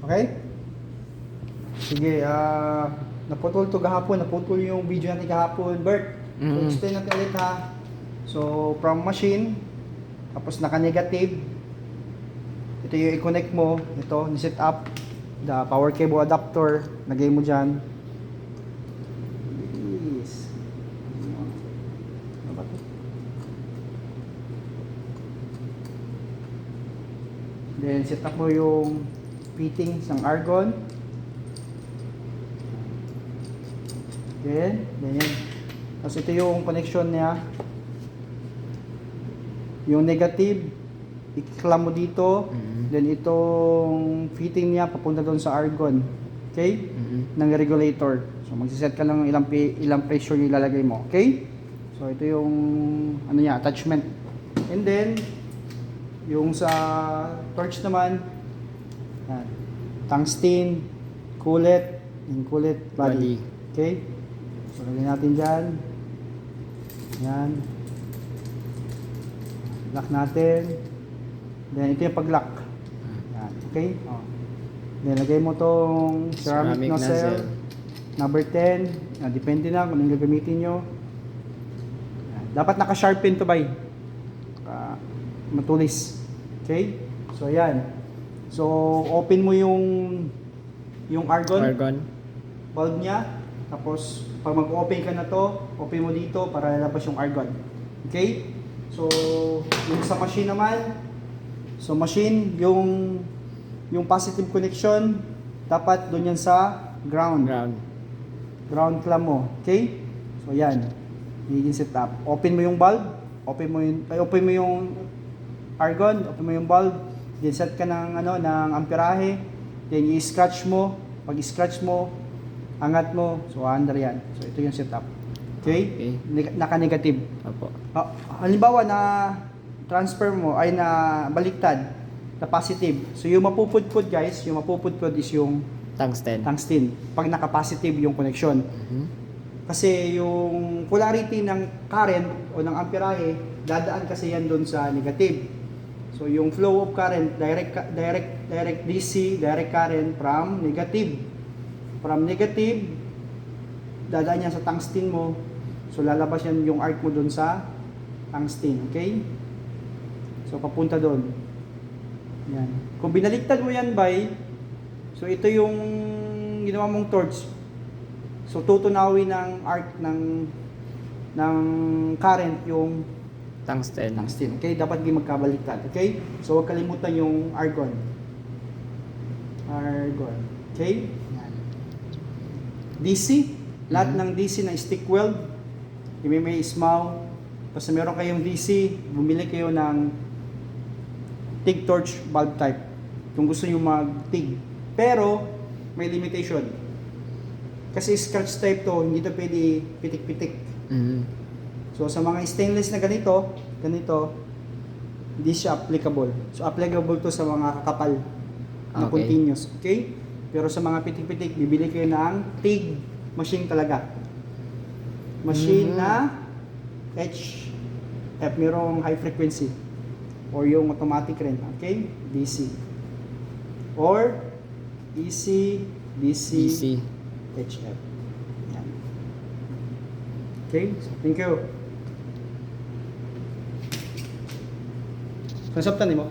Okay? Sige, naputol to kahapon, naputol yung video natin kahapon. Bert, so explain natin ulit ha. So, from machine, tapos naka-negative. Ito yung i-connect mo, ito, ni-set up. The power cable adapter, lagay mo dyan. Yes. Ano ba to? Then, set up mo yung fittings ng argon. Then, ganyan. Tapos ito yung connection niya. Yung negative, i-clamp mo dito. Then itong fitting niya papunta doon sa argon. Okay? Ng regulator. So magsiset ka lang ng ilang pressure yung ilalagay mo. Okay? So ito yung ano niya, attachment. And then yung sa torch naman, yan, tungsten, coolant, and coolant body. Okay? So lagyan natin dyan. Yan. Lock natin. Then ito yung pag-lock. Yan. Okay? Oh. Then lagay mo tong ceramic nozzle. Number 10. Yan. Depende na kung anong gagamitin nyo. Yan. Dapat naka-sharpen to by. Matulis. Okay? So yan. So open mo yung argon bulb niya. Tapos pag mag-open ka na to, open mo dito para lalabas yung argon. Okay? So, yung sa machine naman, so machine, yung positive connection, dapat doon yan sa ground clamp mo. Okay? So, yan. Higin set up. Open mo yung bulb, open mo yung argon, open mo yung bulb, then set ka ng amperahe, then i-scratch mo. Pag i-scratch mo, angat mo, so under yan. So, ito yung setup. Okay? Naka-negative. Opo. Halimbawa na transfer mo ay na baliktad, na positive. So yung mapupudpud guys, yung mapupudpud is yung Tungsten. Pag naka-positive yung connection. Kasi yung polarity ng current o ng amperahe, dadaan kasi yan doon sa negative. So yung flow of current, direct DC, direct current from negative. From negative, dadaan yan sa tungsten mo. So lalabas yan yung arc mo doon sa tungsten, okay? So papunta doon. Yan. Kung binaliktad mo yan so ito yung ginawa mong torch. So tutunawin ng arc ng current yung Tungsten. Okay? Dapat di magkabaliktad, okay? So huwag kalimutan yung argon. Okay? Yan. DC, lahat ng DC na stick weld, may SMAW. Basta meron kayong DC, bumili kayo ng TIG torch bulb type. Kung gusto niyo mag-TIG. Pero, may limitation. Kasi scratch type to, hindi to pwede pitik-pitik. So, sa mga stainless na ganito, hindi siya applicable. So, applicable to sa mga kakapal na continuous. Okay? Pero sa mga pitik-pitik, bibili kayo ng TIG machine talaga. Machine na HF, mayroong high frequency or yung automatic rin, okay? DC or AC, DC, HF. Yan. Okay? So, thank you. Nasabtan mo?